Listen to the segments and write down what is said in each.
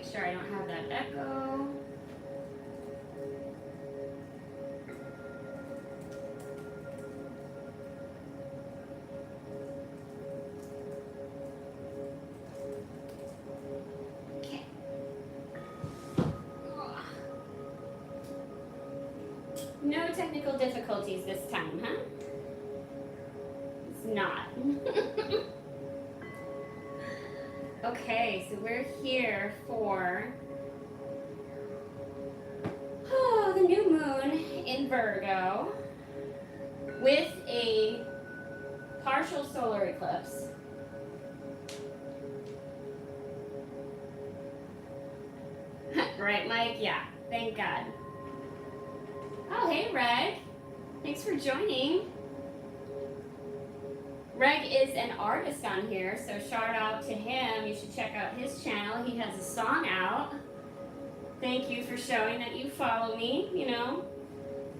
make sure I don't have that echo. Okay. No technical difficulties this time, huh? It's not. Okay, so we're here for the new moon in Virgo with a partial solar eclipse. Right, Mike? Yeah, thank God. Oh, hey, Reg. Thanks for joining. Reg is an artist on here, so shout out to him. You should check out his channel. He has a song out. Thank you for showing that you follow me, you know.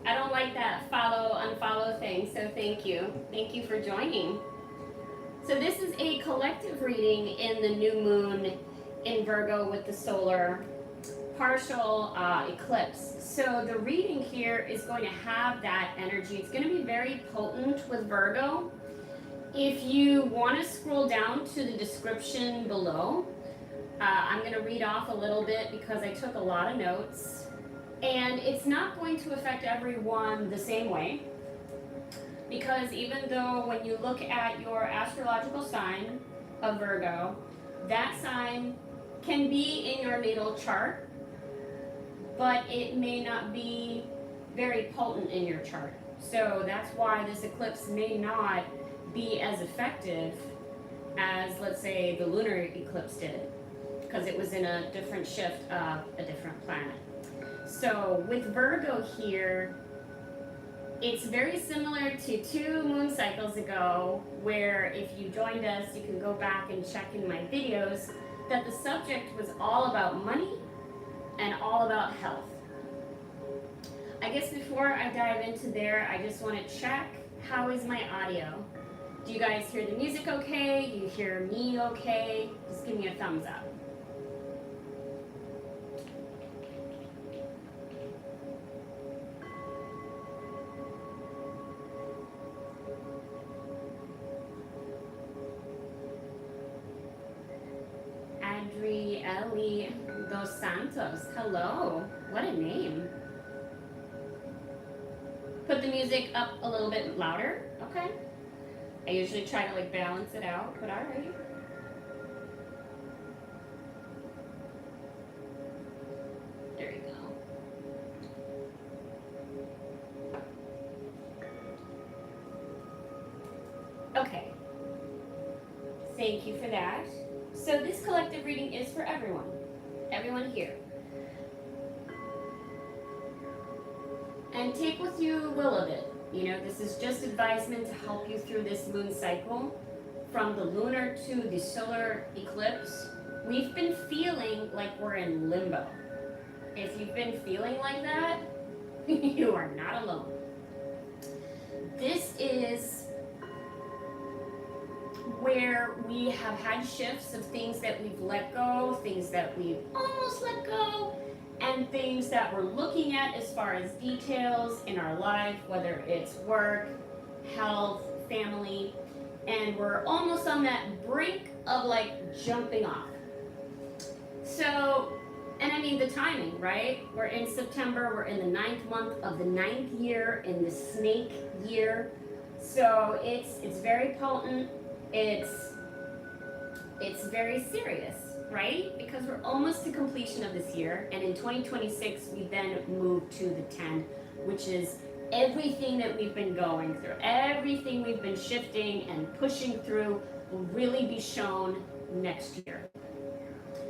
I don't like that follow, unfollow thing, so thank you. Thank you for joining. So this is a collective reading in the new moon in Virgo with the solar partial eclipse. So the reading here is going to have that energy. It's going to be very potent with Virgo. If you want to scroll down to the description below, I'm going to read off a little bit because I took a lot of notes. And it's not going to affect everyone the same way. Because even though when you look at your astrological sign of Virgo, that sign can be in your natal chart, but it may not be very potent in your chart. So that's why this eclipse may not be as effective as, let's say, the lunar eclipse did, because it was in a different shift of a different planet. So with Virgo here, it's very similar to 2 moon cycles ago, where if you joined us, you can go back and check in my videos, that the subject was all about money and all about health. I guess before I dive into there, I just want to check, how is my audio? Do you guys hear the music okay? Do you hear me okay? Just give me a thumbs up. Adrieli Dos Santos, hello, what a name. Put the music up a little bit louder, okay. I usually try to like balance it out, but all right. There you go. Okay. Thank you for that. So this collective reading is for everyone here. And take what you will of it. You know, this is just advisement to help you through this moon cycle, from the lunar to the solar eclipse. We've been feeling like we're in limbo. If you've been feeling like that, you are not alone. This is where we have had shifts of things that we've let go, things that we've almost let go, and things that we're looking at as far as details in our life, whether it's work, health, family, and we're almost on that brink of like jumping off. So, and I mean the timing, right? We're in September, we're in the 9th month of the 9th year, in the snake year. So it's very potent. It's very serious, right? Because we're almost to completion of this year, and in 2026 we then move to the 10, which is everything that we've been going through, everything we've been shifting and pushing through will really be shown next year.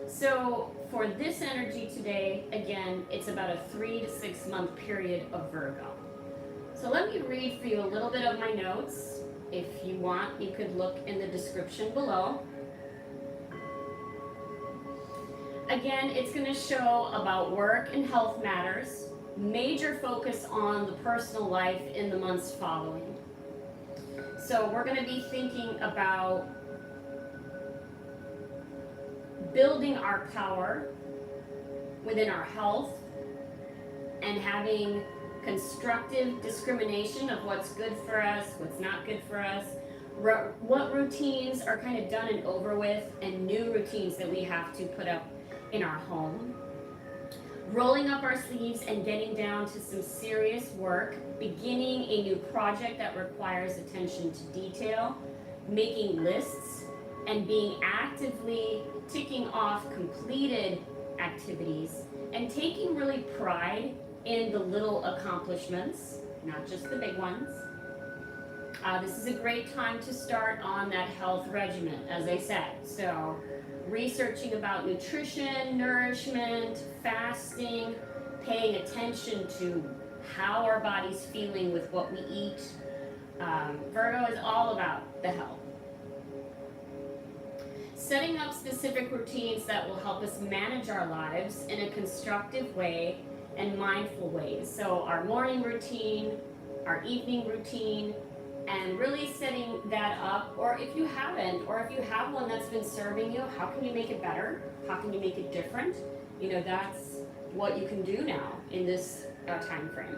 So for this energy today, again, it's about a 3 to 6 month period of Virgo. So let me read for you a little bit of my notes. If you want, you could look in the description below. Again, it's going to show about work and health matters, major focus on the personal life in the months following. So we're going to be thinking about building our power within our health and having constructive discrimination of what's good for us, what's not good for us, what routines are kind of done and over with, and new routines that we have to put up in our home. Rolling up our sleeves and getting down to some serious work, beginning a new project that requires attention to detail, making lists, and being actively ticking off completed activities, and taking really pride in the little accomplishments, not just the big ones. This is a great time to start on that health regimen, as I said. So researching about nutrition, nourishment, fasting, paying attention to how our body's feeling with what we eat. Virgo is all about the health. Setting up specific routines that will help us manage our lives in a constructive way and mindful ways. So our morning routine, our evening routine, and really setting that up, or if you haven't, or if you have one that's been serving you, how can you make it better? How can you make it different? You know, that's what you can do now in this time frame.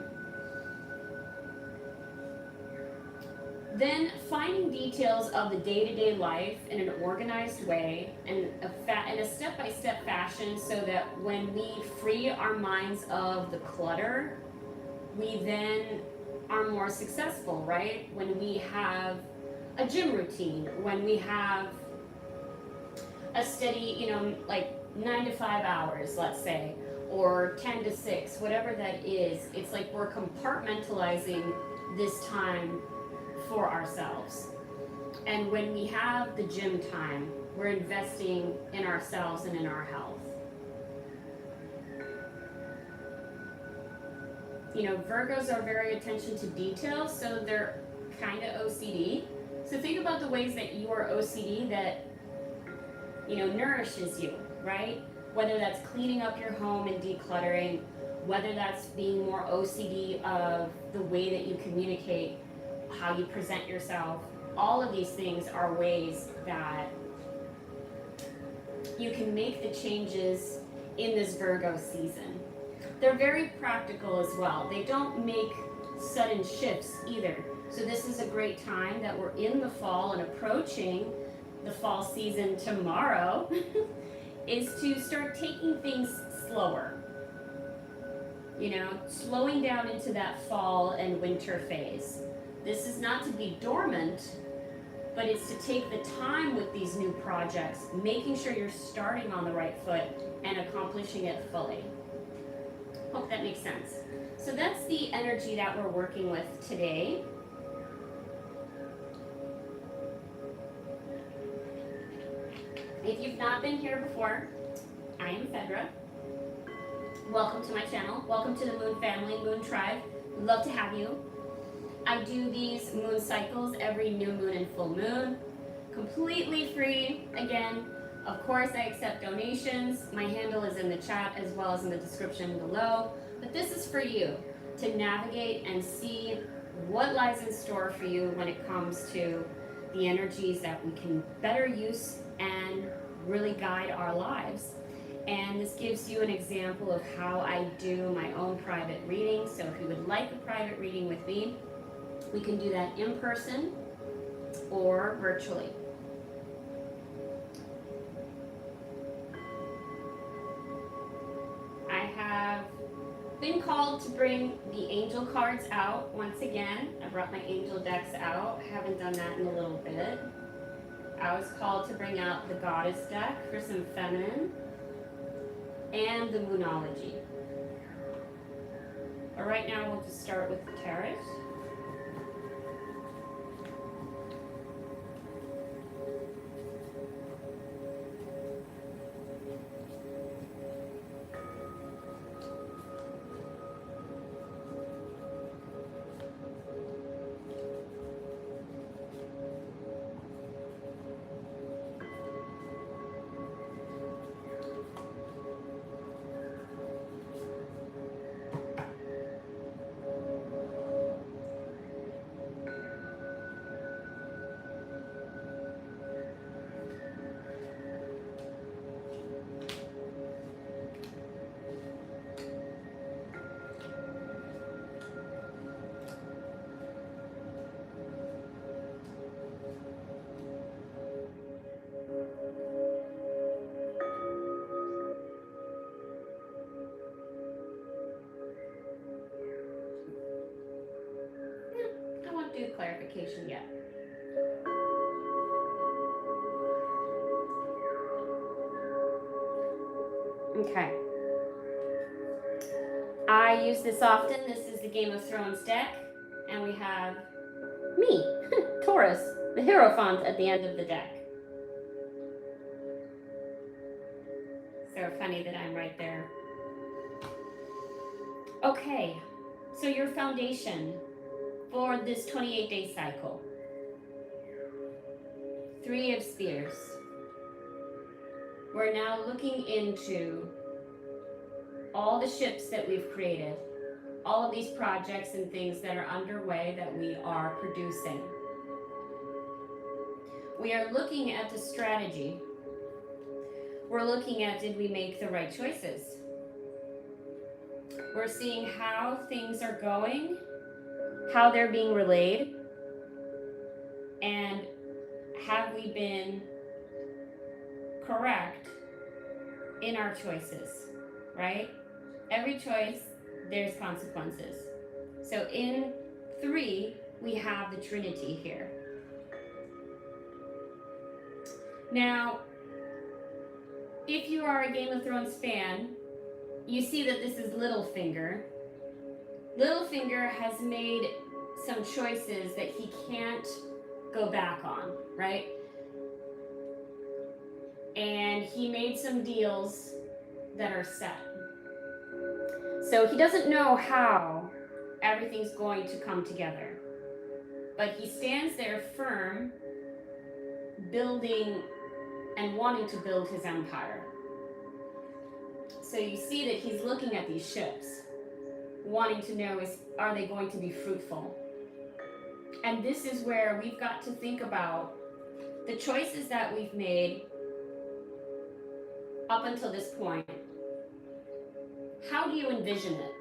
Then finding details of the day-to-day life in an organized way and in a step-by-step fashion, so that when we free our minds of the clutter, we then are more successful, right? When we have a gym routine, when we have a steady, you know, like 9 to 5 hours, let's say, or 10 to 6, whatever that is, it's like we're compartmentalizing this time for ourselves. And when we have the gym time, we're investing in ourselves and in our health. You know, Virgos are very attention to detail, so they're kind of OCD. So think about the ways that you are OCD that, you know, nourishes you, right? Whether that's cleaning up your home and decluttering, whether that's being more OCD of the way that you communicate, how you present yourself. All of these things are ways that you can make the changes in this Virgo season. They're very practical as well. They don't make sudden shifts either. So this is a great time that we're in the fall and approaching the fall season tomorrow is to start taking things slower. You know, slowing down into that fall and winter phase. This is not to be dormant, but it's to take the time with these new projects, making sure you're starting on the right foot and accomplishing it fully. Hope that makes sense. So that's the energy that we're working with today. If you've not been here before, I am Fedra. Welcome to my channel. Welcome to the Moon family, Moon Tribe. We'd love to have you. I do these moon cycles every new moon and full moon, completely free. Again, of course, I accept donations. My handle is in the chat as well as in the description below. But this is for you to navigate and see what lies in store for you when it comes to the energies that we can better use and really guide our lives. And this gives you an example of how I do my own private reading. So if you would like a private reading with me, we can do that in person or virtually. I have been called to bring the angel cards out once again. I brought my angel decks out. Haven't done that in a little bit. I was called to bring out the goddess deck for some feminine and the moonology. But right now we'll just start with the tarot. do clarification yet. Okay. I use this often. This is the Game of Thrones deck, and we have me, Taurus, the Hierophant at the end of the deck. So funny that I'm right there. Okay, so your foundation for this 28-day cycle. 3 of Spears. We're now looking into all the ships that we've created, all of these projects and things that are underway that we are producing. We are looking at the strategy. We're looking at, did we make the right choices? We're seeing how things are going, how they're being relayed, and have we been correct in our choices, right? Every choice, there's consequences. So in 3, we have the Trinity here. Now, if you are a Game of Thrones fan, you see that this is Littlefinger. Littlefinger has made some choices that he can't go back on, right? And he made some deals that are set. So he doesn't know how everything's going to come together. But he stands there firm, building and wanting to build his empire. So you see that he's looking at these ships, wanting to know, are they going to be fruitful? And this is where we've got to think about the choices that we've made up until this point. How do you envision it?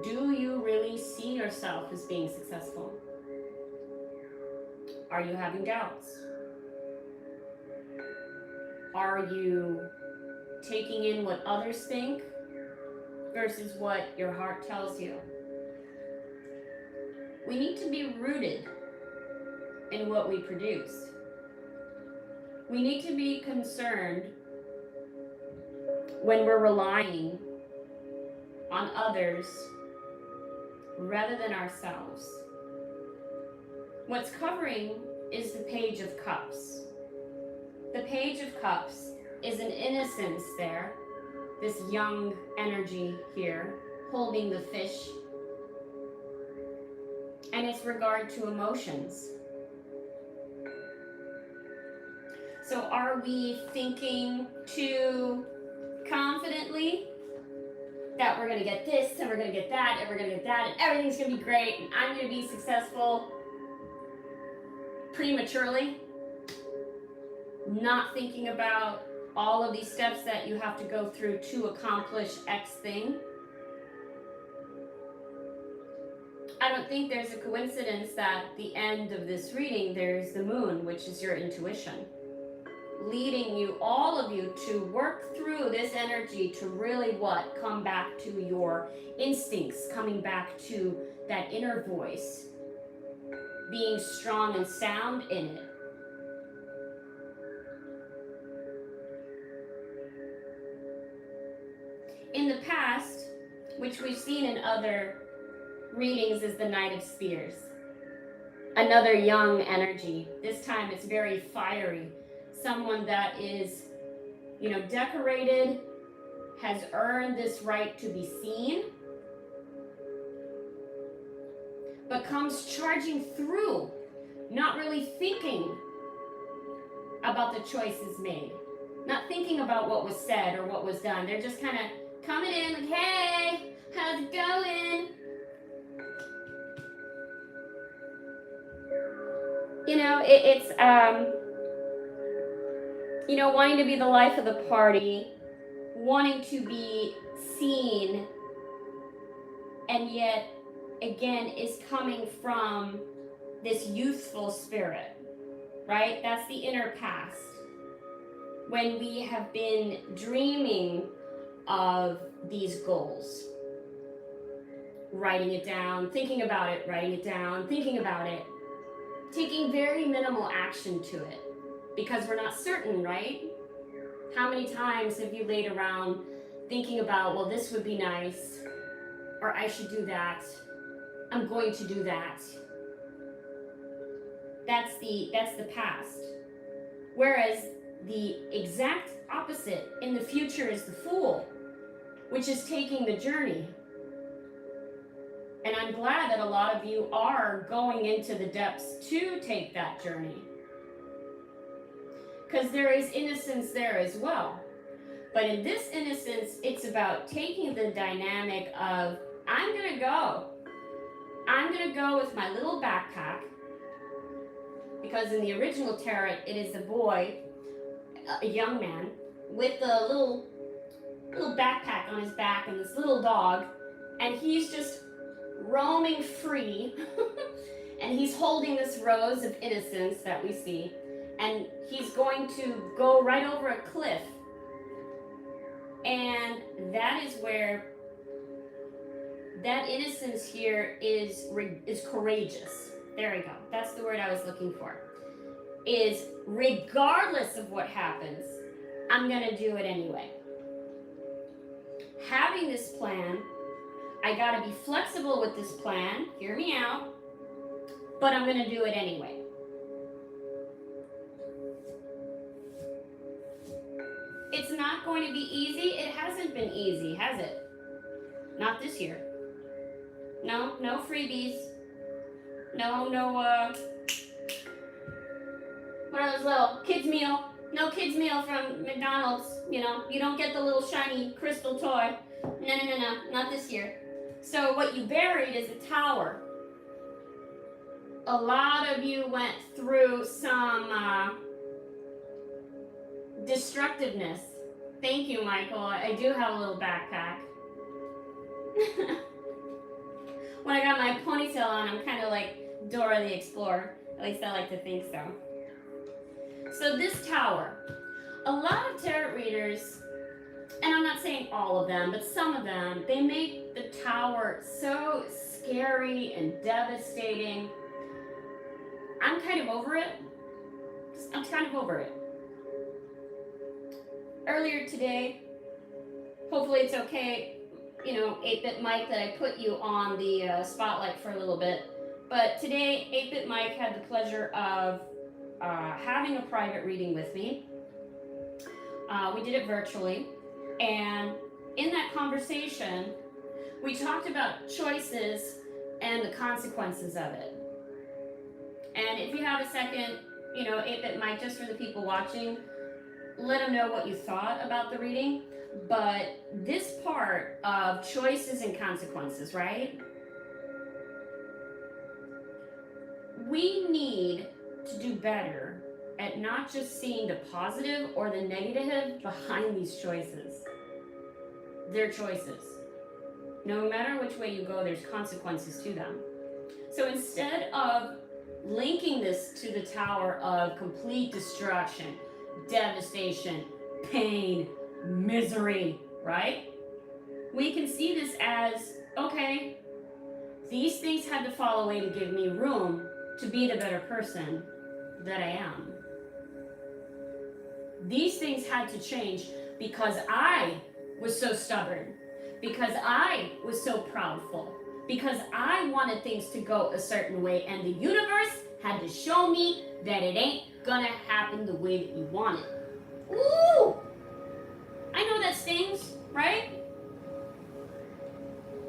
Do you really see yourself as being successful? Are you having doubts? Are you taking in what others think versus what your heart tells you? We need to be rooted in what we produce. We need to be concerned when we're relying on others rather than ourselves. What's covering is the Page of Cups. The Page of Cups is an innocence there, this young energy here, holding the fish. And it's regard to emotions. So are we thinking too confidently that we're going to get this and we're going to get that and we're going to get that and everything's going to be great and I'm going to be successful prematurely? Not thinking about all of these steps that you have to go through to accomplish X thing. I don't think there's a coincidence that at the end of this reading there's the moon, which is your intuition, leading you, all of you, to work through this energy to really come back to your instincts, coming back to that inner voice, being strong and sound in it. In the past, which we've seen in other readings, is the Knight of Spears. Another young energy. This time it's very fiery. Someone that is, decorated, has earned this right to be seen, but comes charging through, not really thinking about the choices made, not thinking about what was said or what was done. They're just kind of coming in like, hey, how's it going? It's wanting to be the life of the party, wanting to be seen, and yet, again, is coming from this youthful spirit, right? That's the inner past. When we have been dreaming of these goals. writing it down, thinking about it, writing it down, thinking about it, taking very minimal action to it, because we're not certain, right? How many times have you laid around thinking about, well, this would be nice, or I should do that, I'm going to do that. That's the past. Whereas the exact opposite in the future is the Fool, which is taking the journey. And I'm glad that a lot of you are going into the depths to take that journey. Because there is innocence there as well. But in this innocence, it's about taking the dynamic of, I'm going to go. I'm going to go with my little backpack. Because in the original tarot, it is a boy, a young man, with a little backpack on his back and this little dog. And he's just roaming free. And he's holding this rose of innocence that we see. And he's going to go right over a cliff. And that is where that innocence here is courageous. There we go. That's the word I was looking for. Is regardless of what happens, I'm going to do it anyway. Having this plan, I got to be flexible with this plan. Hear me out. But I'm going to do it anyway. It's not going to be easy. It hasn't been easy, has it? Not this year. No freebies. No, what are those little kids meal? No kids meal from McDonald's. You know, you don't get the little shiny crystal toy. No, not this year. So what you buried is a tower. A lot of you went through some destructiveness. Thank you, Michael. I do have a little backpack. When I got my ponytail on, I'm kind of like Dora the Explorer. At least I like to think so. So this tower. A lot of tarot readers, and I'm not saying all of them, but some of them, they make the tower so scary and devastating. I'm kind of over it. I'm kind of over it. Earlier today, hopefully it's okay, 8-Bit Mike, that I put you on the spotlight for a little bit. But today, 8-Bit Mike had the pleasure of having a private reading with me. We did it virtually. And in that conversation, we talked about choices and the consequences of it. And if you have a second, 8-Bit Mike, just for the people watching, let them know what you thought about the reading. But this part of choices and consequences, right? We need to do better at not just seeing the positive or the negative behind these choices. They're choices. No matter which way you go, there's consequences to them. So instead of linking this to the tower of complete destruction, devastation, pain, misery, right? We can see this as, okay, these things had to fall away to give me room to be the better person that I am. These things had to change because I was so stubborn, because I was so proudful, because I wanted things to go a certain way, and the universe had to show me that it ain't gonna happen the way that you want it. Ooh! I know that stings, right?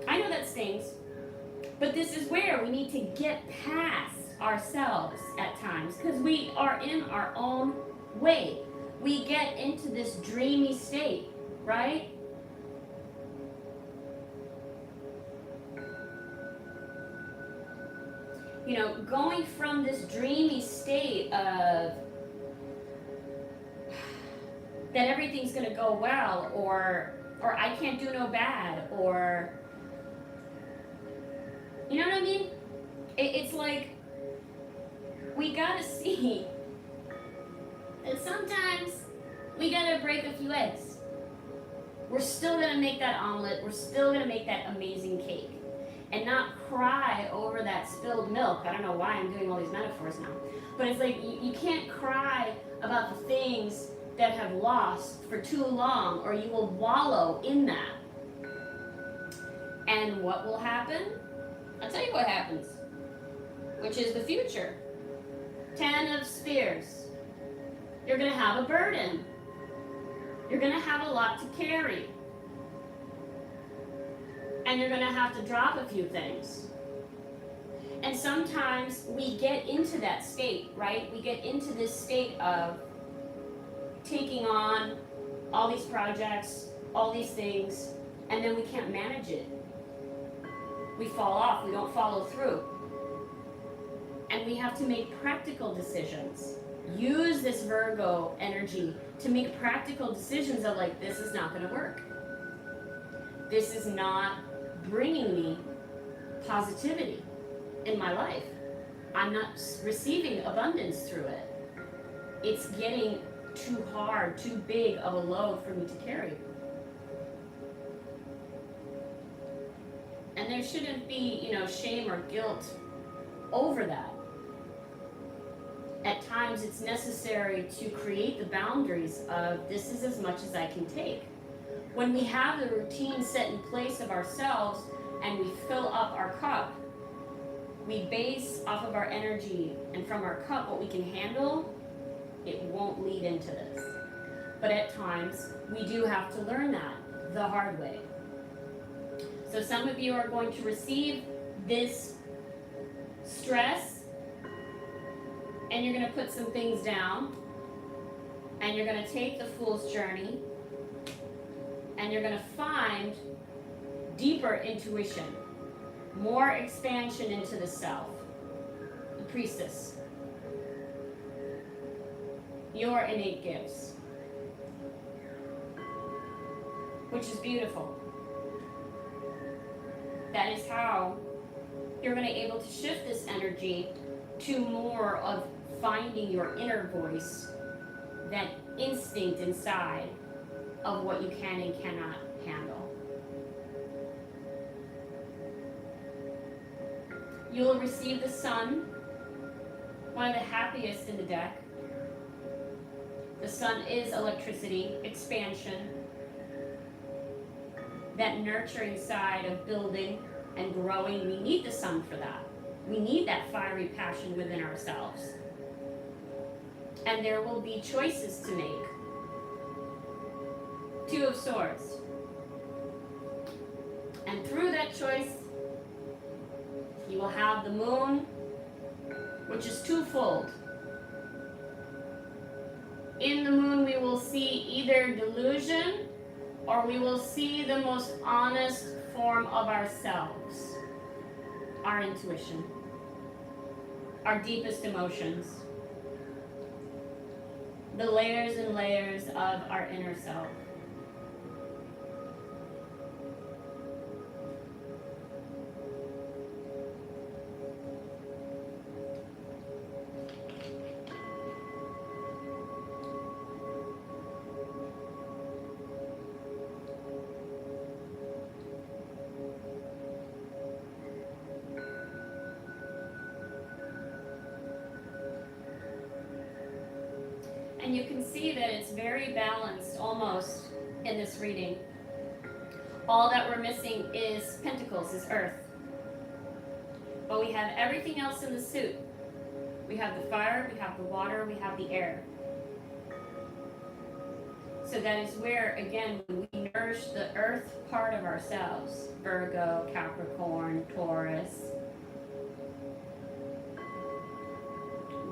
I know that stings. But this is where we need to get past ourselves at times, because we are in our own way. We get into this dreamy state, right? Going from this dreamy state of that everything's going to go well, or I can't do no bad, or, you know what I mean? It's like, we got to see that sometimes we got to break a few eggs. We're still going to make that omelet. We're still going to make that amazing cake. and not cry over that spilled milk. I don't know why I'm doing all these metaphors now. But it's like you can't cry about the things that have lost for too long, or you will wallow in that. And what will happen? I'll tell you what happens, which is the future. 10 of Spears. You're going to have a burden. You're going to have a lot to carry. And you're going to have to drop a few things. And sometimes we get into that state, right? We get into this state of taking on all these projects, all these things, and then we can't manage it. We fall off, we don't follow through. And we have to make practical decisions. Use this Virgo energy to make practical decisions of like, this is not going to work. This is not bringing me positivity in my life. I'm not receiving abundance through it. It's getting too hard, too big of a load for me to carry. And there shouldn't be, shame or guilt over that. At times it's necessary to create the boundaries of this is as much as I can take. When we have the routine set in place of ourselves and we fill up our cup, we base off of our energy and from our cup what we can handle, it won't lead into this. But at times we do have to learn that the hard way. So some of you are going to receive this stress and you're going to put some things down and you're going to take the Fool's journey and you're going to find deeper intuition, more expansion into the self. The Priestess. Your innate gifts. Which is beautiful. That is how you're going to be able to shift this energy to more of finding your inner voice, that instinct inside of what you can and cannot handle. You'll receive the Sun, one of the happiest in the deck. The Sun is electricity, expansion, that nurturing side of building and growing. We need the Sun for that. We need that fiery passion within ourselves. And there will be choices to make. Two of Swords. And through that choice, you will have the Moon, which is twofold. In the Moon, we will see either delusion or we will see the most honest form of ourselves. Our intuition. Our deepest emotions. The layers and layers of our inner self. And you can see that it's very balanced almost in this reading. All that we're missing is Pentacles, is Earth. But we have everything else in the suit. We have the fire, we have the water, we have the air. So that is where, again, we nourish the Earth part of ourselves. Virgo, Capricorn, Taurus.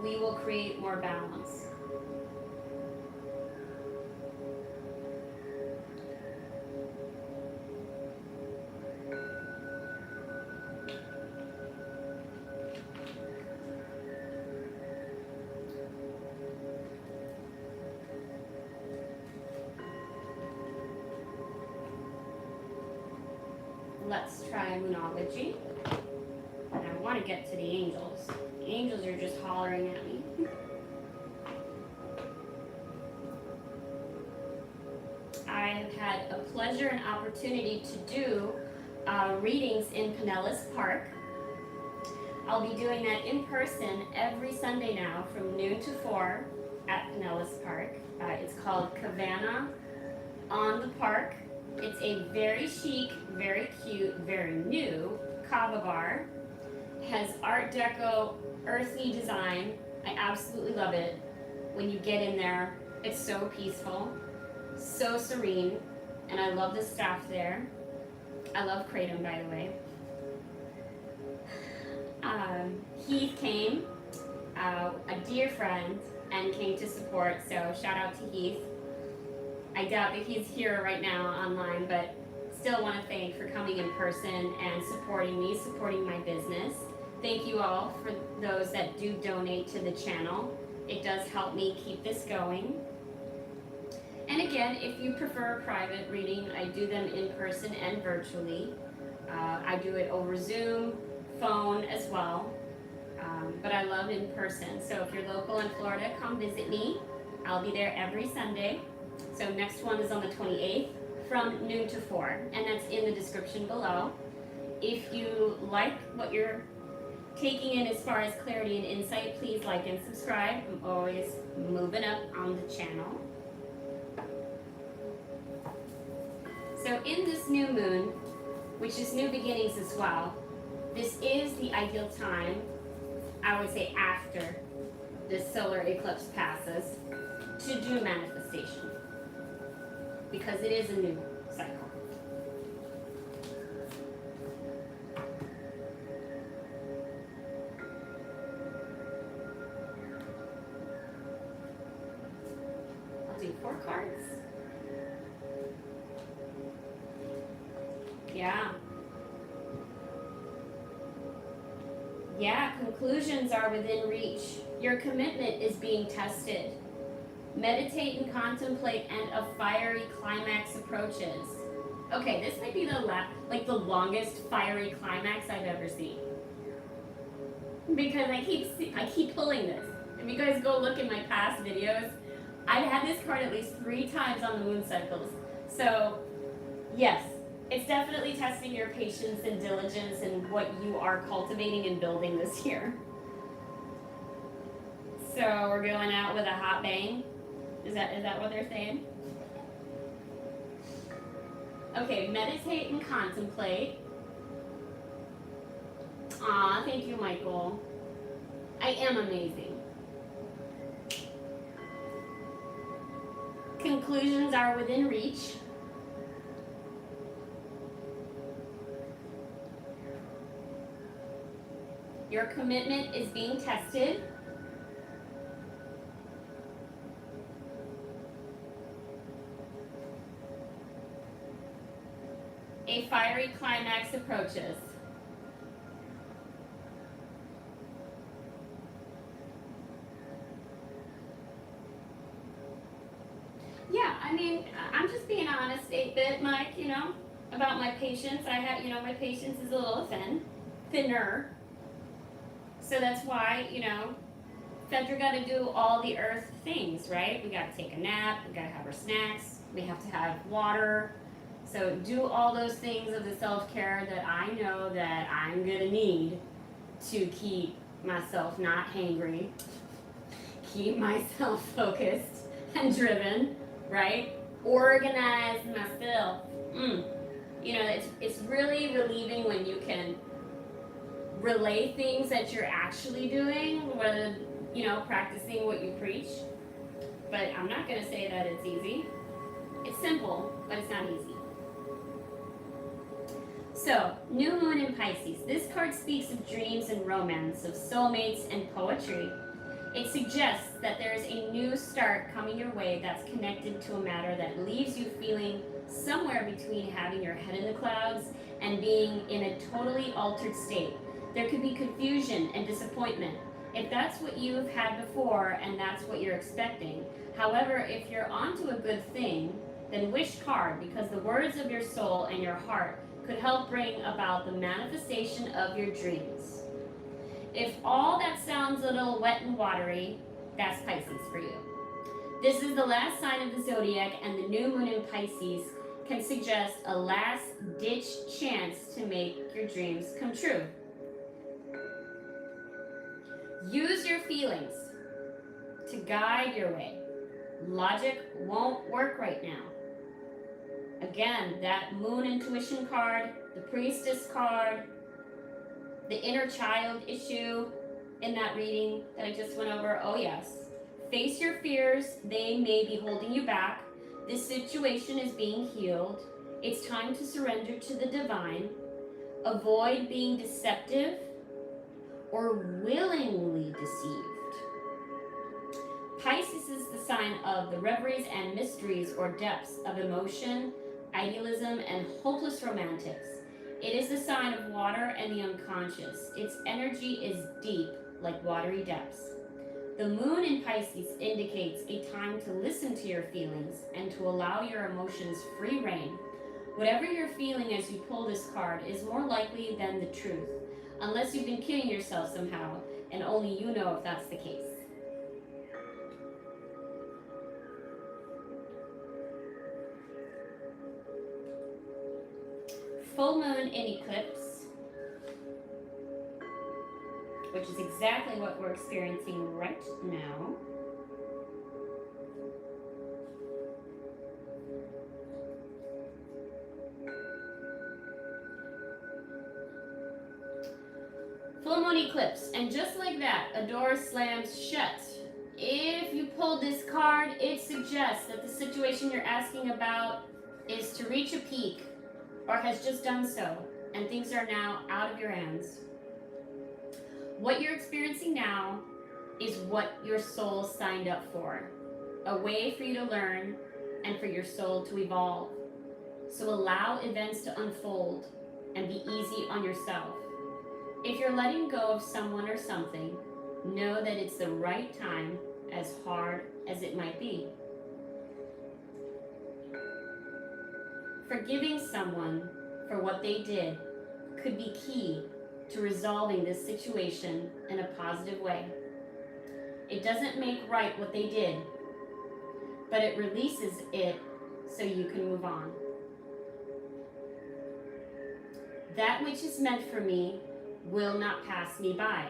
We will create more balance. Let's try Moonology. And I want to get to the angels. The angels are just hollering at me. I have had a pleasure and opportunity to do readings in Pinellas Park. I'll be doing that in person every Sunday now from noon to 4 at Pinellas Park. It's called Cabana on the Park. It's a very chic, very cute, very new kava bar. Has Art Deco, earthy design. I absolutely love it. When you get in there, it's so peaceful, so serene, and I love the staff there. I love Kratom, by the way. Heath came, a dear friend, and came to support, so shout out to Heath. I doubt that he's here right now online, but still want to thank for coming in person and supporting me, supporting my business. Thank you all for those that do donate to the channel. It does help me keep this going. And again, if you prefer a private reading, I do them in person and virtually. I do it over Zoom, phone as well, but I love in person. So if you're local in Florida, come visit me. I'll be there every Sunday. So next one is on the 28th from noon to 4, and that's in the description below. If you like what you're taking in as far as clarity and insight, please like and subscribe. I'm always moving up on the channel. So in this new moon, which is new beginnings as well, this is the ideal time, I would say after this solar eclipse passes, to do manifestation, because it is a new cycle. I'll do 4 cards. Yeah, conclusions are within reach. Your commitment is being tested. Meditate and contemplate, and a fiery climax approaches. Okay, this might be the longest fiery climax I've ever seen. Because I keep pulling this. If you guys go look in my past videos, I've had this card at least 3 times on the moon cycles. So, yes, it's definitely testing your patience and diligence and what you are cultivating and building this year. So we're going out with a hot bang. Is that what they're saying? Okay, meditate and contemplate. Aw, thank you, Michael. I am amazing. Conclusions are within reach. Your commitment is being tested. A fiery climax approaches. Yeah, I mean, I'm just being honest a bit, Mike, about my patience. I have, my patience is a little thinner. So that's why, Fedra got to do all the earth things, right? We got to take a nap, we got to have our snacks, we have to have water. So do all those things of the self-care that I know that I'm going to need to keep myself not hangry, keep myself focused and driven, right? Organize myself. It's really relieving when you can relay things that you're actually doing, whether, practicing what you preach. But I'm not going to say that it's easy. It's simple, but it's not easy. So, new moon in Pisces. This card speaks of dreams and romance, of soulmates and poetry. It suggests that there is a new start coming your way that's connected to a matter that leaves you feeling somewhere between having your head in the clouds and being in a totally altered state. There could be confusion and disappointment if that's what you've had before and that's what you're expecting. However, if you're onto a good thing, then wish hard, because the words of your soul and your heart could help bring about the manifestation of your dreams. If all that sounds a little wet and watery, that's Pisces for you. This is the last sign of the zodiac, and the new moon in Pisces can suggest a last-ditch chance to make your dreams come true. Use your feelings to guide your way. Logic won't work right now. Again, that moon intuition card, the priestess card, the inner child issue in that reading that I just went over. Oh yes. Face your fears. They may be holding you back. This situation is being healed. It's time to surrender to the divine. Avoid being deceptive or willingly deceived. Pisces is the sign of the reveries and mysteries or depths of emotion, idealism, and hopeless romantics. It is the sign of water and the unconscious. Its energy is deep, like watery depths. The moon in Pisces indicates a time to listen to your feelings and to allow your emotions free rein. Whatever you're feeling as you pull this card is more likely than the truth, unless you've been kidding yourself somehow, and only you know if that's the case. Full moon in eclipse, which is exactly what we're experiencing right now. Full moon eclipse, and just like that, a door slams shut. If you pulled this card, it suggests that the situation you're asking about is to reach a peak or has just done so, and things are now out of your hands. What you're experiencing now is what your soul signed up for, a way for you to learn and for your soul to evolve. So allow events to unfold and be easy on yourself. If you're letting go of someone or something, know that it's the right time, as hard as it might be. Forgiving someone for what they did could be key to resolving this situation in a positive way. It doesn't make right what they did, but it releases it so you can move on. That which is meant for me will not pass me by.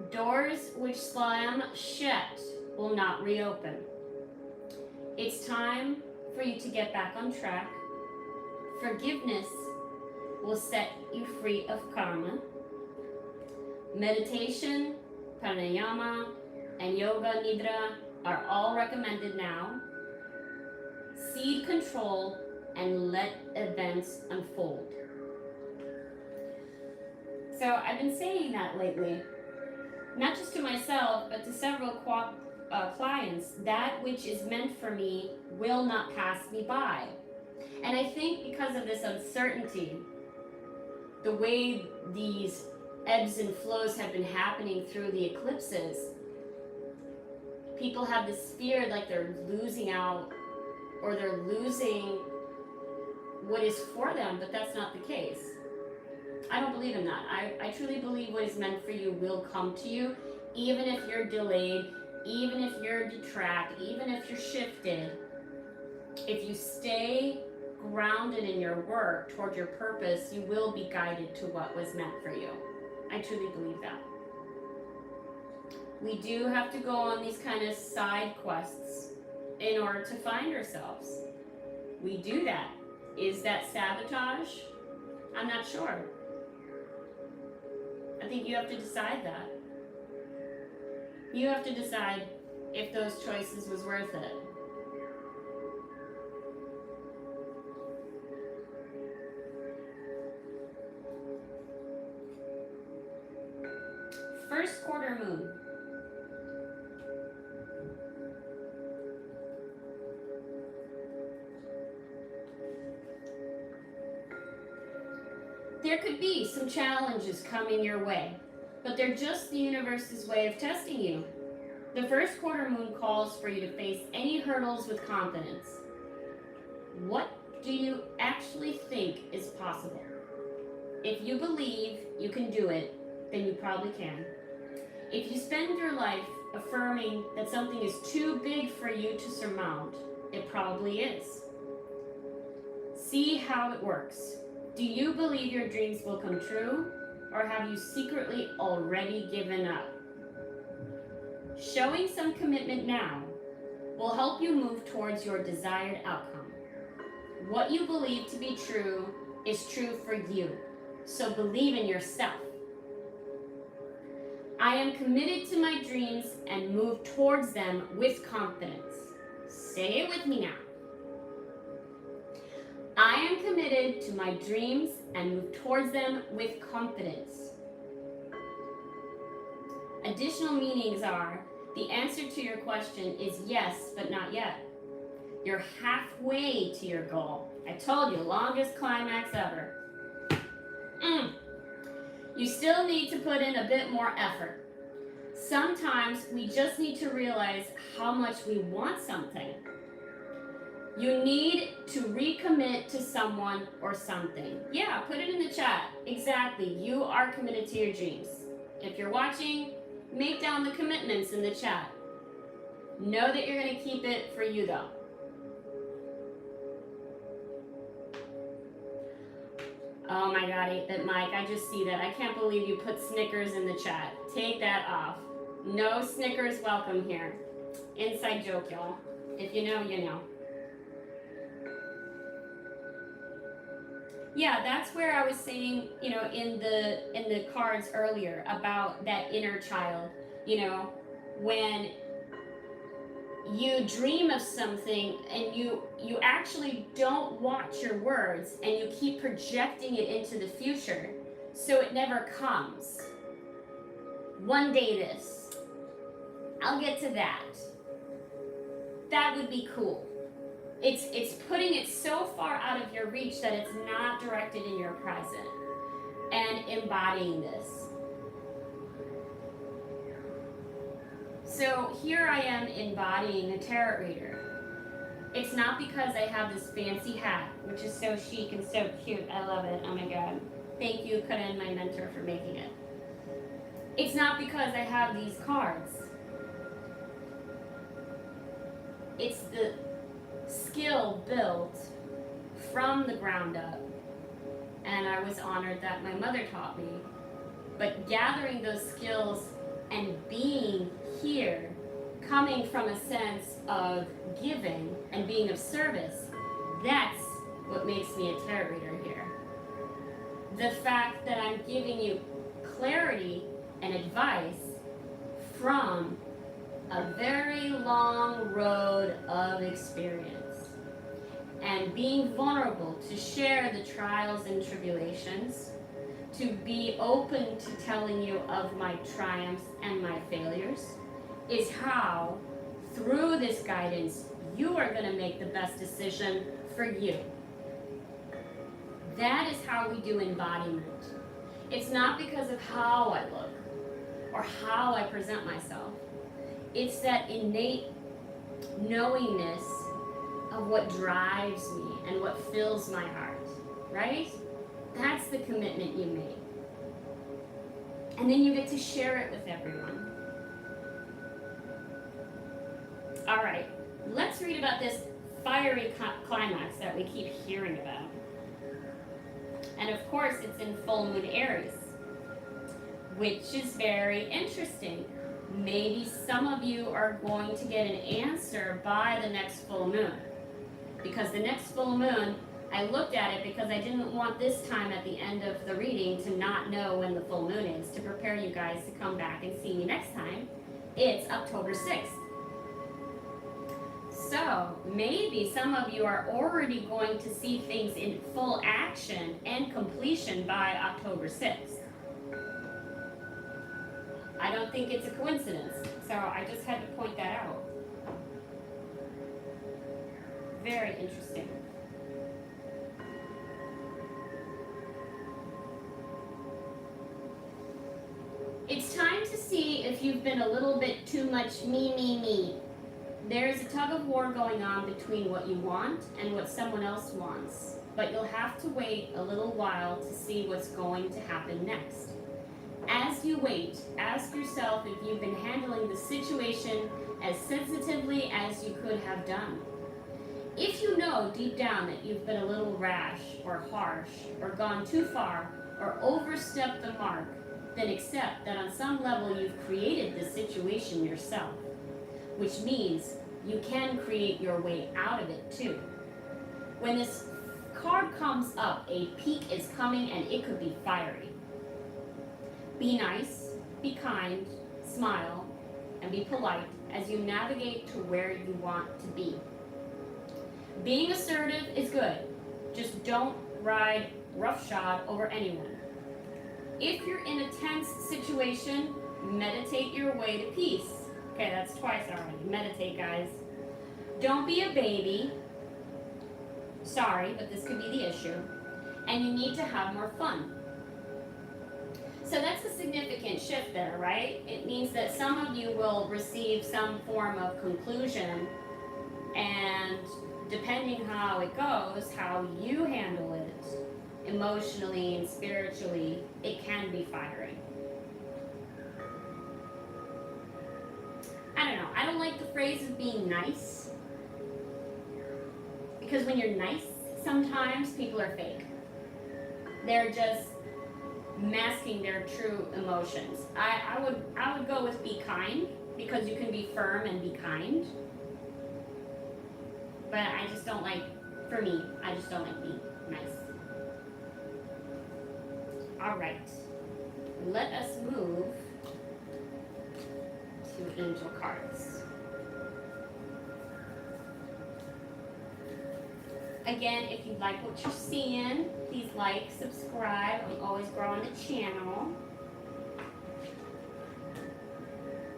Doors which slam shut will not reopen. It's time for you to get back on track. Forgiveness will set you free of karma. Meditation, pranayama, and yoga nidra are all recommended now. Seed control and let events unfold. So I've been saying that lately, not just to myself, but to several clients. That which is meant for me will not pass me by. And I think because of this uncertainty, the way these ebbs and flows have been happening through the eclipses, people have this fear like they're losing out or they're losing what is for them, but that's not the case. I don't believe in that. I truly believe what is meant for you will come to you, even if you're delayed, even if you're detracted, even if you're shifted. If you stay grounded in your work toward your purpose, you will be guided to what was meant for you. I truly believe that. We do have to go on these kind of side quests in order to find ourselves. We do that. Is that sabotage? I'm not sure. I think you have to decide that. You have to decide if those choices was worth it. First quarter moon. There could be some challenges coming your way, but they're just the universe's way of testing you. The first quarter moon calls for you to face any hurdles with confidence. What do you actually think is possible? If you believe you can do it, then you probably can. If you spend your life affirming that something is too big for you to surmount, it probably is. See how it works. Do you believe your dreams will come true, or have you secretly already given up? Showing some commitment now will help you move towards your desired outcome. What you believe to be true is true for you, so believe in yourself. I am committed to my dreams and move towards them with confidence. Say it with me now. I am committed to my dreams and move towards them with confidence. Additional meanings are, the answer to your question is yes, but not yet. You're halfway to your goal. I told you, longest climax ever. You still need to put in a bit more effort. Sometimes we just need to realize how much we want something. You need to recommit to someone or something. Yeah, put it in the chat. Exactly, you are committed to your dreams. If you're watching, make down the commitments in the chat. Know that you're going to keep it for you though. Oh my God, 8-bit Mike, I just see that. I can't believe you put Snickers in the chat. Take that off. No Snickers welcome here. Inside joke, y'all. If you know, you know. Yeah, that's where I was saying, you know, in the cards earlier about that inner child. You know, when you dream of something and you actually don't watch your words and you keep projecting it into the future, so it never comes. One day this. I'll get to that. That would be cool. It's putting it so far out of your reach that it's not directed in your present and embodying this. So here I am embodying a tarot reader. It's not because I have this fancy hat, which is so chic and so cute. I love it. Oh my God. Thank you, Karan, my mentor, for making it. It's not because I have these cards. It's the skill built from the ground up. And I was honored that my mother taught me. But gathering those skills and being here, coming from a sense of giving and being of service, that's what makes me a tarot reader here. The fact that I'm giving you clarity and advice from a very long road of experience, and being vulnerable to share the trials and tribulations, to be open to telling you of my triumphs and my failures, is how, through this guidance, you are going to make the best decision for you. That is how we do embodiment. It's not because of how I look or how I present myself. It's that innate knowingness of what drives me and what fills my heart, right? That's the commitment you make. And then you get to share it with everyone. All right, let's read about this fiery climax that we keep hearing about. And of course, it's in full moon Aries, which is very interesting. Maybe some of you are going to get an answer by the next full moon. Because the next full moon, I looked at it because I didn't want this time at the end of the reading to not know when the full moon is, to prepare you guys to come back and see me next time. It's October 6th. So maybe some of you are already going to see things in full action and completion by October 6th. I don't think it's a coincidence, so I just had to point that out. Very interesting. It's time to see if you've been a little bit too much me. There's a tug of war going on between what you want and what someone else wants, but you'll have to wait a little while to see what's going to happen next. As you wait, ask yourself if you've been handling the situation as sensitively as you could have done. If you know deep down that you've been a little rash or harsh or gone too far or overstepped the mark, then accept that on some level you've created this situation yourself, which means you can create your way out of it too. When this card comes up, a peak is coming and it could be fiery. Be nice, be kind, smile, and be polite as you navigate to where you want to be. Being assertive is good, just don't ride roughshod over anyone. If you're in a tense situation, meditate your way to peace. Okay, that's twice already. Meditate, guys. Don't be a baby. Sorry, but this could be the issue. And you need to have more fun. So that's a significant shift there, right? It means that some of you will receive some form of conclusion, and depending how it goes, how you handle it, emotionally and spiritually, it can be fiery. I don't know. I don't like the phrase of being nice, because when you're nice, sometimes people are fake. They're just masking their true emotions. I would go with be kind, because you can be firm and be kind. But I just don't like, for me, I just don't like being nice. All right, let us move to angel cards. Again, if you like what you're seeing, please like, subscribe. I'm always growing the channel.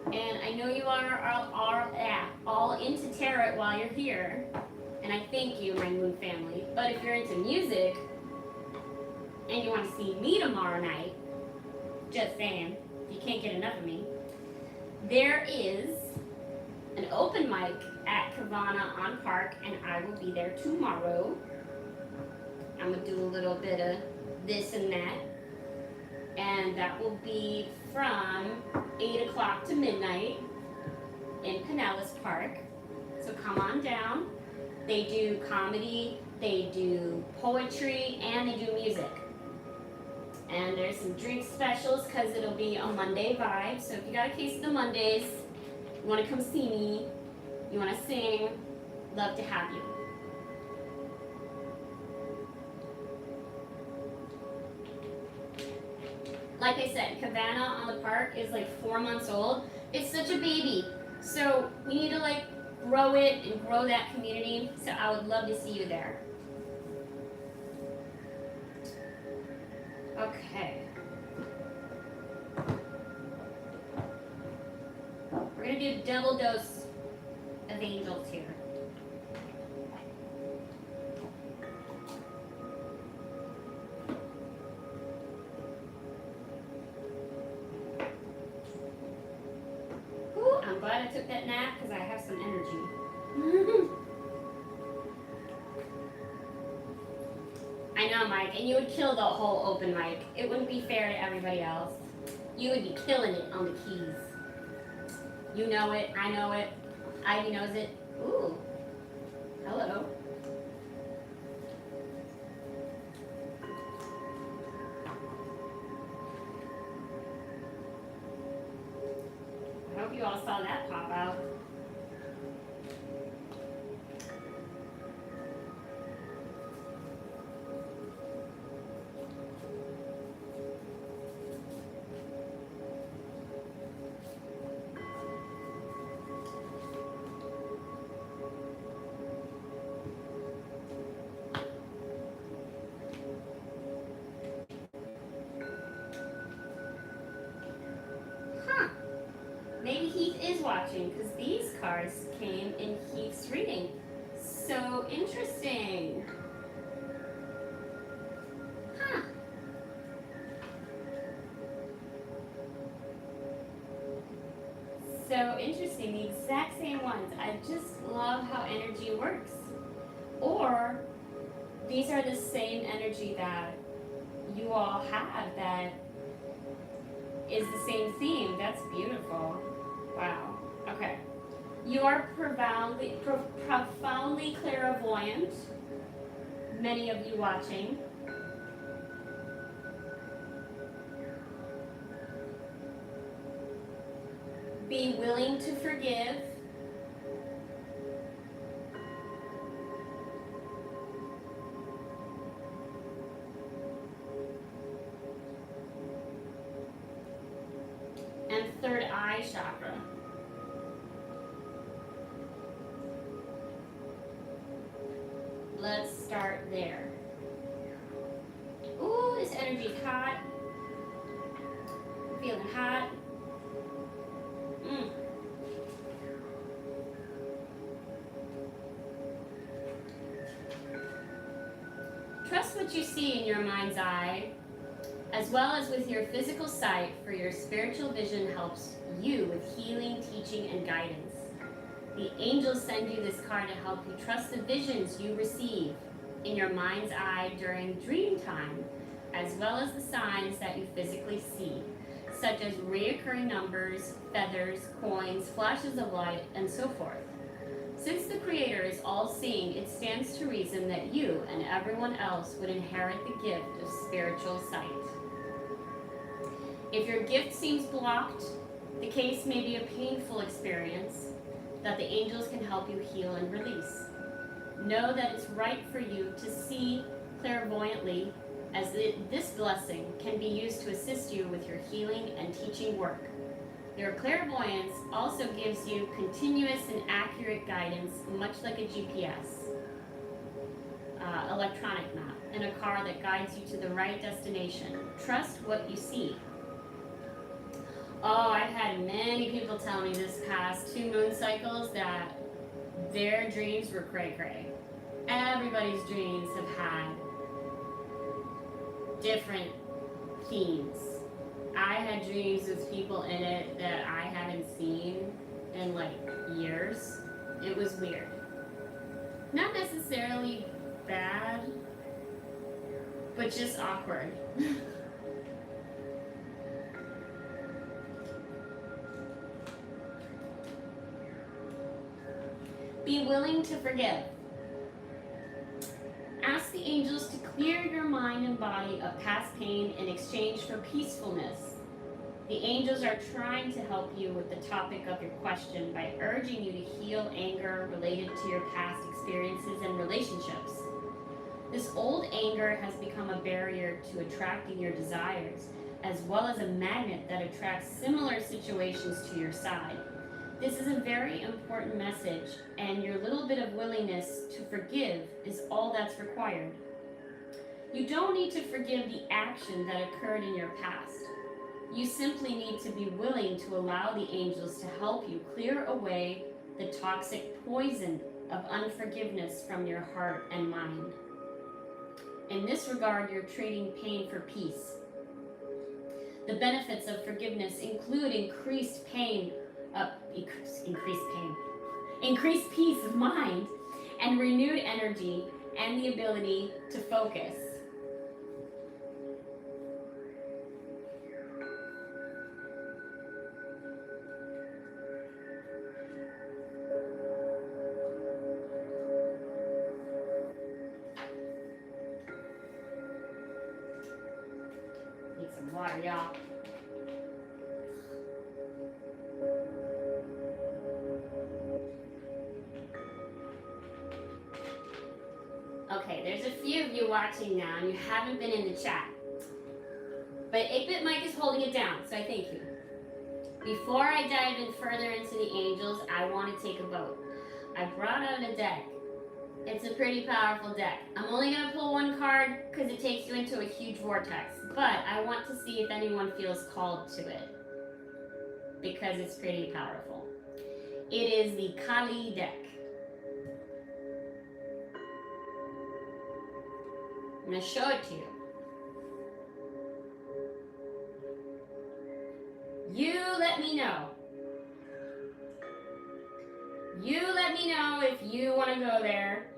And I know you are all into tarot while you're here, and I thank you, my moon family. But if you're into music, and you want to see me tomorrow night, just saying, you can't get enough of me, there is an open mic at Kavana on Park, and I will be there tomorrow. I'm going to do a little bit of this and that, and that will be from 8 o'clock to midnight in Pinellas Park. So come on down. They do comedy, they do poetry, and they do music. And there's some drink specials because it'll be a Monday vibe. So if you got a case of the Mondays, you want to come see me, you want to sing, love to have you. Like I said, Cabana on the Park is like 4 months old. It's such a baby. So we need to like grow it and grow that community. So I would love to see you there. Okay. We're going to do a double dose of angels here. Ooh, I'm glad I took that nap because I have some energy. I know, Mike, and you would kill the whole open mic. It wouldn't be fair to everybody else. You would be killing it on the keys. You know it, I know it, Ivy knows it. Ooh, hello. I hope you all saw that pop out. Maybe Heath is watching because these cards came in Heath's reading. So interesting. Huh. So interesting, the exact same ones. I just love how energy works. Or these are the same energy that you all have that is the same theme. That's beautiful. Wow. Okay. You are profoundly clairvoyant, many of you watching. Be willing to forgive. And third eye chakra. Let's start there. Ooh, this energy's hot. Feeling hot. Trust what you see in your mind's eye, as well as with your physical sight, for your spiritual vision helps you with healing, teaching, and guidance. The angels send you this card to help you trust the visions you receive in your mind's eye during dream time, as well as the signs that you physically see, such as reoccurring numbers, feathers, coins, flashes of light, and so forth. Since the Creator is all-seeing, it stands to reason that you and everyone else would inherit the gift of spiritual sight. If your gift seems blocked, the case may be a painful experience that the angels can help you heal and release. Know that it's right for you to see clairvoyantly, as this blessing can be used to assist you with your healing and teaching work. Your clairvoyance also gives you continuous and accurate guidance, much like a GPS, electronic map, and a car that guides you to the right destination. Trust what you see. Oh, I've had many people tell me this past 2 moon cycles that their dreams were cray-cray. Everybody's dreams have had different themes. I had dreams with people in it that I haven't seen in like years. It was weird. Not necessarily bad, but just awkward. Be willing to forgive. Ask the angels to clear your mind and body of past pain in exchange for peacefulness. The angels are trying to help you with the topic of your question by urging you to heal anger related to your past experiences and relationships. This old anger has become a barrier to attracting your desires, as well as a magnet that attracts similar situations to your side. This is a very important message, and your little bit of willingness to forgive is all that's required. You don't need to forgive the action that occurred in your past. You simply need to be willing to allow the angels to help you clear away the toxic poison of unforgiveness from your heart and mind. In this regard, you're trading pain for peace. The benefits of forgiveness include increased peace of mind, and renewed energy, and the ability to focus. Need some water, y'all. Okay, there's a few of you watching now, and you haven't been in the chat. But 8-Bit Mike is holding it down, so I thank you. Before I dive in further into the angels, I want to take a vote. I brought out a deck. It's a pretty powerful deck. I'm only going to pull one card because it takes you into a huge vortex. But I want to see if anyone feels called to it, because it's pretty powerful. It is the Kali deck. I'm going to show it to you. You let me know. You let me know if you want to go there.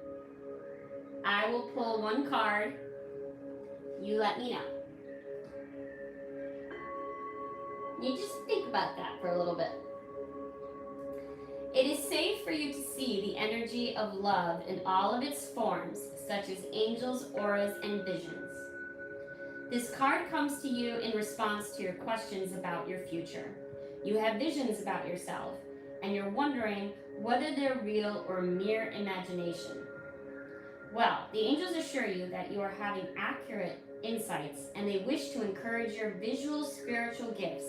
I will pull one card. You let me know. You just think about that for a little bit. It is safe for you to see the energy of love in all of its forms, such as angels, auras, and visions. This card comes to you in response to your questions about your future. You have visions about yourself, and you're wondering whether they're real or mere imagination. Well, the angels assure you that you are having accurate insights, and they wish to encourage your visual spiritual gifts.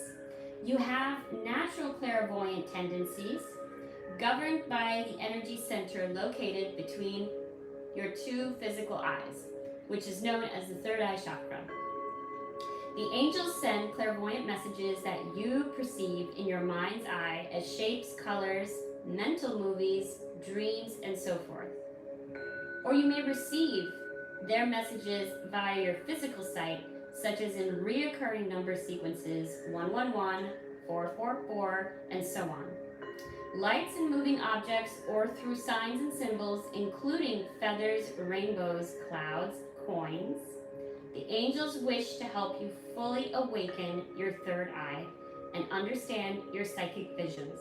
You have natural clairvoyant tendencies, governed by the energy center located between your two physical eyes, which is known as the third eye chakra. The angels send clairvoyant messages that you perceive in your mind's eye as shapes, colors, mental movies, dreams, and so forth. Or you may receive their messages via your physical sight, such as in reoccurring number sequences 111, 444, and so on. Lights and moving objects, or through signs and symbols, including feathers, rainbows, clouds, coins. The angels wish to help you fully awaken your third eye and understand your psychic visions.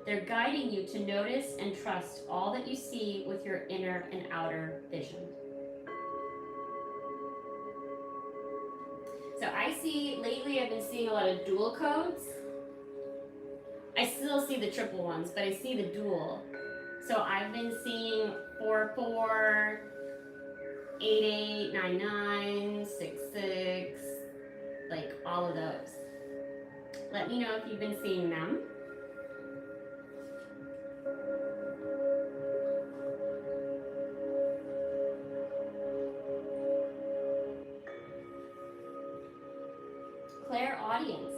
They're guiding you to notice and trust all that you see with your inner and outer vision. So lately I've been seeing a lot of dual codes. I still see the triple ones, but I see the dual. So I've been seeing 44, 88, 99, 66, like all of those. Let me know if you've been seeing them. Clairaudience.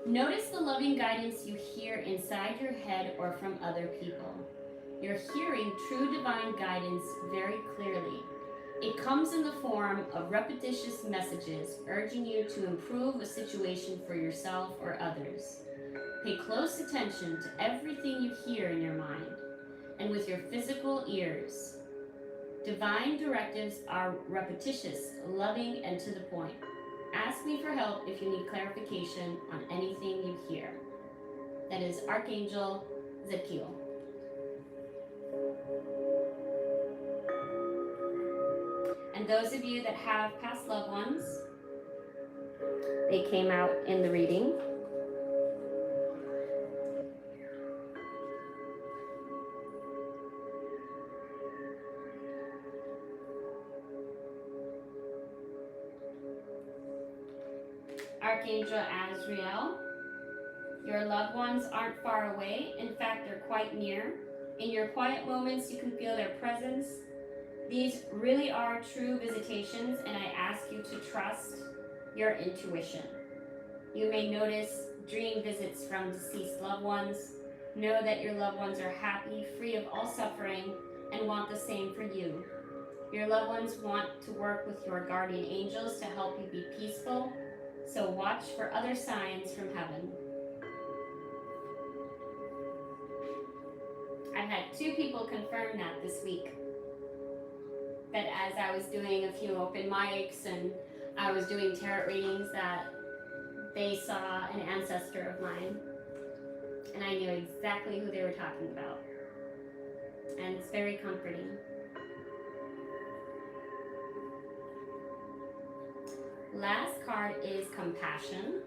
Notice the loving guidance you hear inside your head or from other people. You're hearing true divine guidance very clearly. It comes in the form of repetitious messages urging you to improve a situation for yourself or others. Pay close attention to everything you hear in your mind and with your physical ears. Divine directives are repetitious, loving, and to the point. Ask me for help if you need clarification on anything you hear. That is Archangel Zadkiel. And those of you that have past loved ones, they came out in the reading. Archangel Azrael, your loved ones aren't far away. In fact, they're quite near. In your quiet moments, you can feel their presence. These really are true visitations, and I ask you to trust your intuition. You may notice dream visits from deceased loved ones. Know that your loved ones are happy, free of all suffering, and want the same for you. Your loved ones want to work with your guardian angels to help you be peaceful, so watch for other signs from heaven. I've had 2 people confirm that this week. That as I was doing a few open mics and I was doing tarot readings, that they saw an ancestor of mine. And I knew exactly who they were talking about. And it's very comforting. Last card is compassion.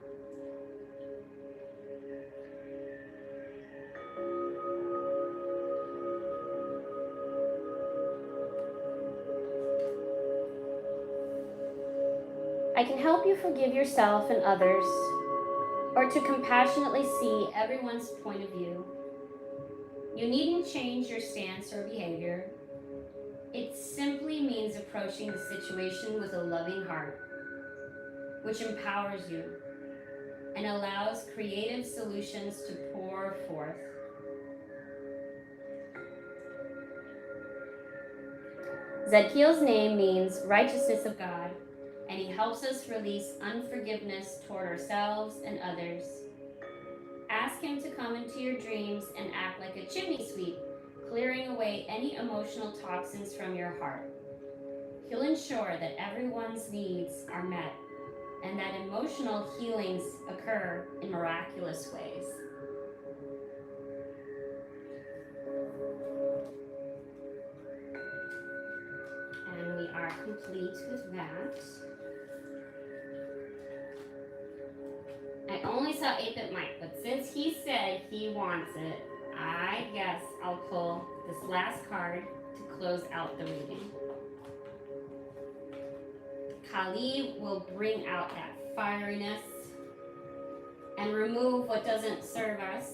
I can help you forgive yourself and others, or to compassionately see everyone's point of view. You needn't change your stance or behavior. It simply means approaching the situation with a loving heart, which empowers you and allows creative solutions to pour forth. Zadkiel's name means righteousness of God, and he helps us release unforgiveness toward ourselves and others. Ask him to come into your dreams and act like a chimney sweep, clearing away any emotional toxins from your heart. He'll ensure that everyone's needs are met and that emotional healings occur in miraculous ways. are complete with that. I only saw 8-bit Mike, but since he said he wants it, I guess I'll pull this last card to close out the reading. Kali will bring out that fieriness and remove what doesn't serve us.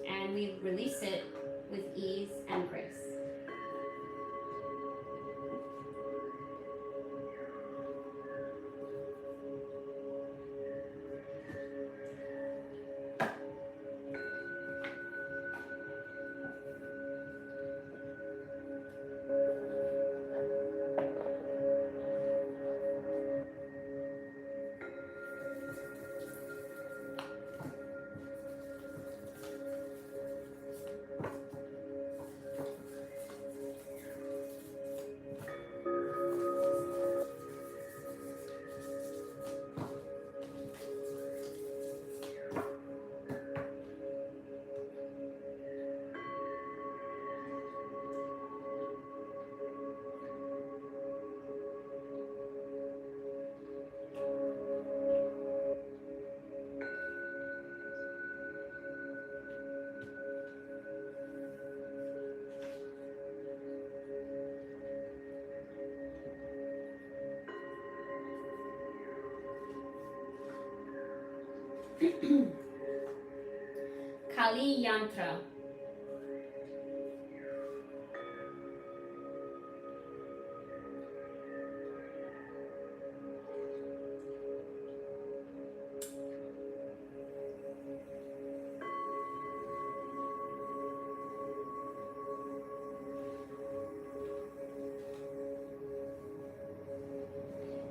And we release it with ease and grace. Kali Yantra.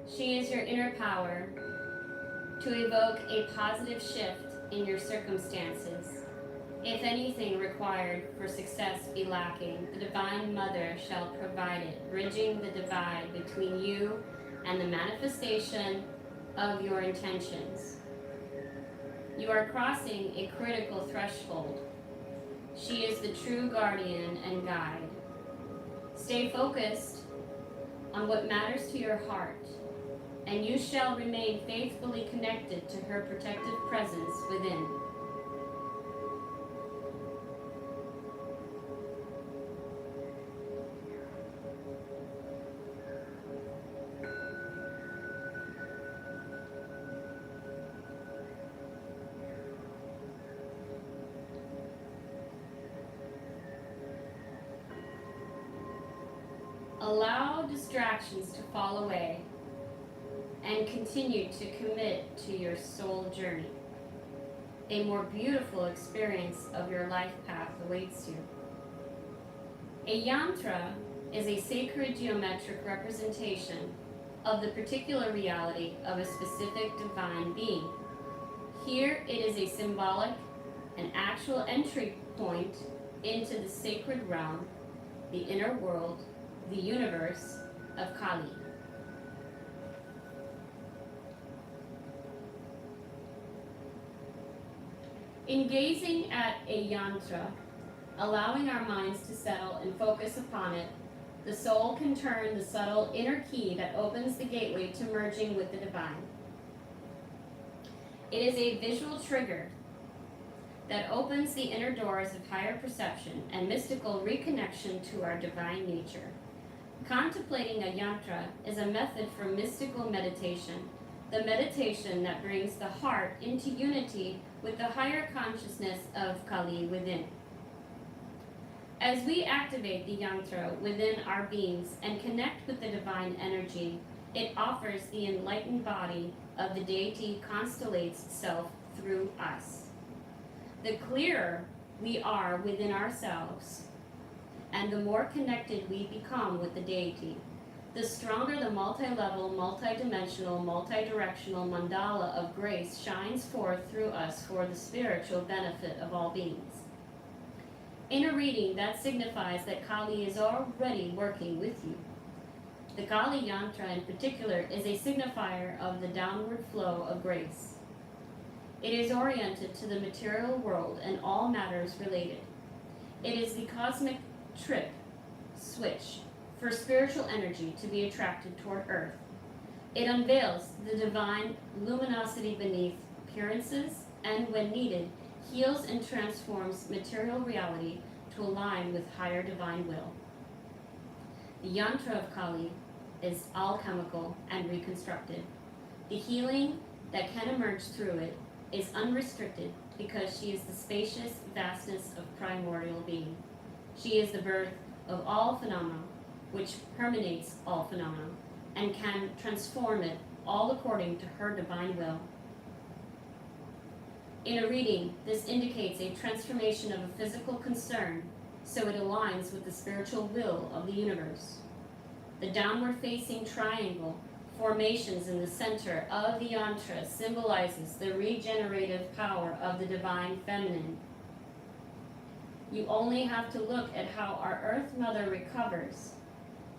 She is your inner power to evoke a positive shift in your circumstances. If anything required for success be lacking, the Divine Mother shall provide it, bridging the divide between you and the manifestation of your intentions. You are crossing a critical threshold. She is the true guardian and guide. Stay focused on what matters to your heart, and you shall remain faithfully connected to her protective presence within. Allow distractions to fall away and continue to commit to your soul journey. A more beautiful experience of your life path awaits you. A yantra is a sacred geometric representation of the particular reality of a specific divine being. Here it is a symbolic and actual entry point into the sacred realm, the inner world, the universe of Kali. In gazing at a yantra, allowing our minds to settle and focus upon it, the soul can turn the subtle inner key that opens the gateway to merging with the divine. It is a visual trigger that opens the inner doors of higher perception and mystical reconnection to our divine nature. Contemplating a yantra is a method for mystical meditation, the meditation that brings the heart into unity with the higher consciousness of Kali within. As we activate the yantra within our beings and connect with the divine energy, it offers the enlightened body of the deity constellates itself through us. The clearer we are within ourselves, and the more connected we become with the deity, the stronger the multi-level, multi-dimensional, multi-directional mandala of grace shines forth through us for the spiritual benefit of all beings. In a reading, that signifies that Kali is already working with you. The Kali Yantra in particular is a signifier of the downward flow of grace. It is oriented to the material world and all matters related. It is the cosmic trip switch for spiritual energy to be attracted toward Earth. It unveils the divine luminosity beneath appearances and, when needed, heals and transforms material reality to align with higher divine will. The yantra of Kali is alchemical and reconstructive. The healing that can emerge through it is unrestricted because she is the spacious vastness of primordial being. She is the birth of all phenomena, which permeates all phenomena, and can transform it all according to her divine will. In a reading, this indicates a transformation of a physical concern, so it aligns with the spiritual will of the universe. The downward-facing triangle formations in the center of the yantra symbolizes the regenerative power of the divine feminine. You only have to look at how our Earth Mother recovers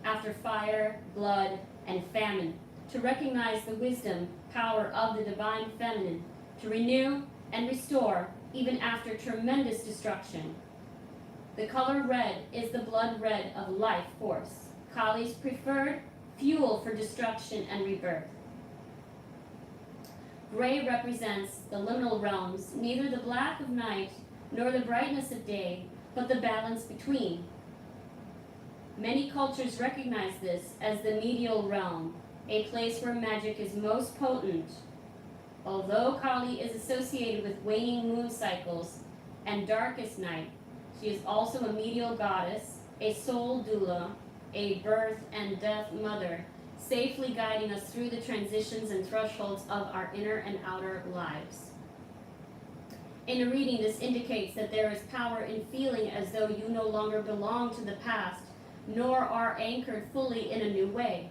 after fire, blood, and famine to recognize the wisdom, power of the divine feminine to renew and restore even after tremendous destruction. The color red is the blood red of life force, Kali's preferred fuel for destruction and rebirth. Gray represents the liminal realms, neither the black of night nor the brightness of day, but the balance between. Many cultures recognize this as the medial realm, a place where magic is most potent. Although Kali is associated with waning moon cycles and darkest night, she is also a medial goddess, a soul doula, a birth and death mother, safely guiding us through the transitions and thresholds of our inner and outer lives. In a reading, this indicates that there is power in feeling as though you no longer belong to the past, nor are anchored fully in a new way.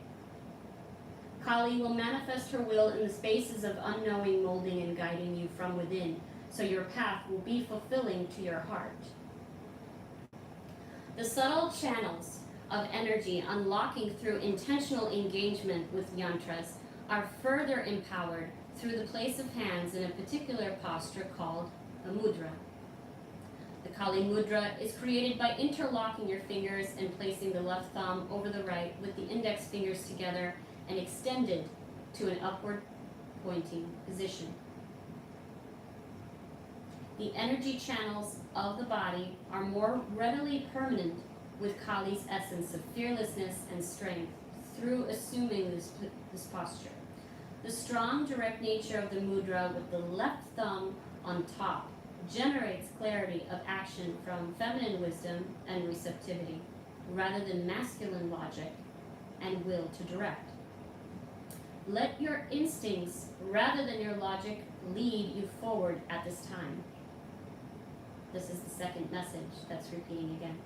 Kali will manifest her will in the spaces of unknowing, molding and guiding you from within, so your path will be fulfilling to your heart. The subtle channels of energy unlocking through intentional engagement with yantras are further empowered through the place of hands in a particular posture called a mudra. The Kali mudra is created by interlocking your fingers and placing the left thumb over the right with the index fingers together and extended to an upward pointing position. The energy channels of the body are more readily permanent with Kali's essence of fearlessness and strength through assuming this posture. The strong, direct nature of the mudra with the left thumb on top generates clarity of action from feminine wisdom and receptivity, rather than masculine logic and will to direct. Let your instincts, rather than your logic, lead you forward at this time. This is the second message that's repeating again.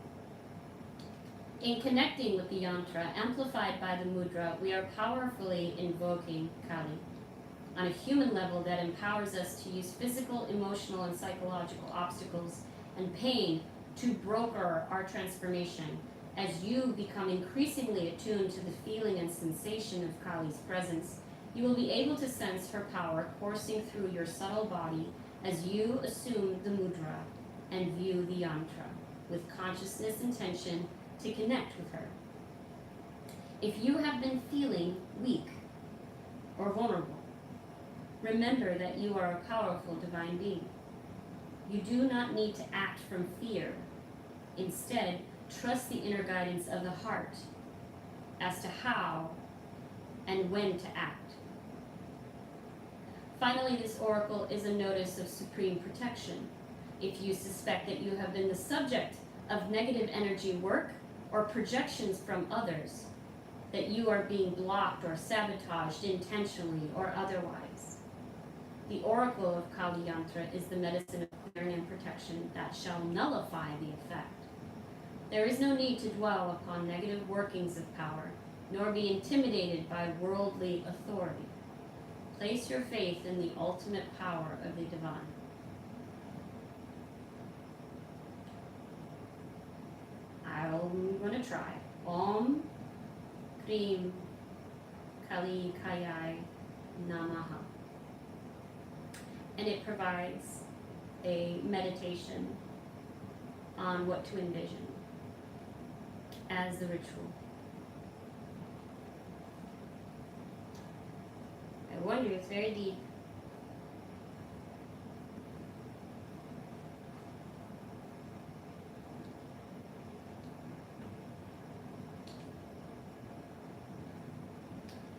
In connecting with the yantra, amplified by the mudra, we are powerfully invoking Kali. On a human level, that empowers us to use physical, emotional, and psychological obstacles and pain to broker our transformation. As you become increasingly attuned to the feeling and sensation of Kali's presence, you will be able to sense her power coursing through your subtle body as you assume the mudra and view the yantra with consciousness intention to connect with her. If you have been feeling weak or vulnerable, remember that you are a powerful divine being. You do not need to act from fear. Instead, trust the inner guidance of the heart as to how and when to act. Finally, this oracle is a notice of supreme protection. If you suspect that you have been the subject of negative energy work or projections from others, that you are being blocked or sabotaged intentionally or otherwise, the oracle of Kali Yantra is the medicine of clearing and protection that shall nullify the effect. There is no need to dwell upon negative workings of power, nor be intimidated by worldly authority. Place your faith in the ultimate power of the divine. I'm going to try. Om Krim Kali Kayai Namaha. And it provides a meditation on what to envision. as the ritual. I wonder, it's very deep.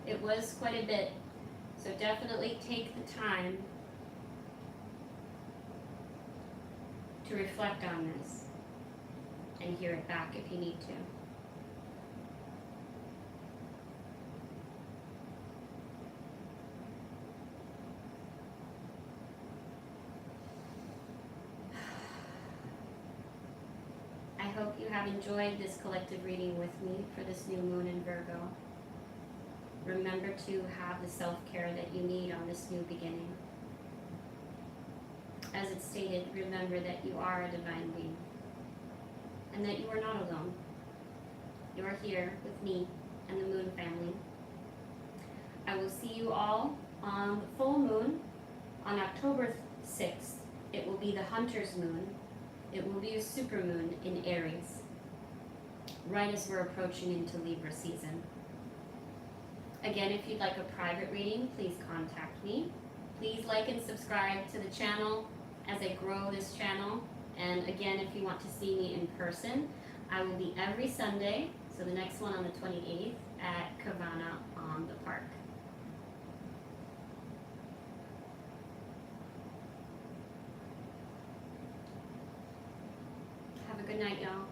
It was quite a bit, so definitely take the time to reflect on this and hear it back if you need to. I hope you have enjoyed this collective reading with me for this new moon in Virgo. Remember to have the self-care that you need on this new beginning. As it's stated, remember that you are a divine being and that you are not alone. You are here with me and the Moon family. I will see you all on the full moon on October 6th. It will be the Hunter's moon. It will be a supermoon in Aries, right as we're approaching into Libra season. Again, if you'd like a private reading, please contact me. Please like and subscribe to the channel as I grow this channel. And again, if you want to see me in person, I will be every Sunday, so the next one on the 28th at Kavana on the Park. Have a good night, y'all.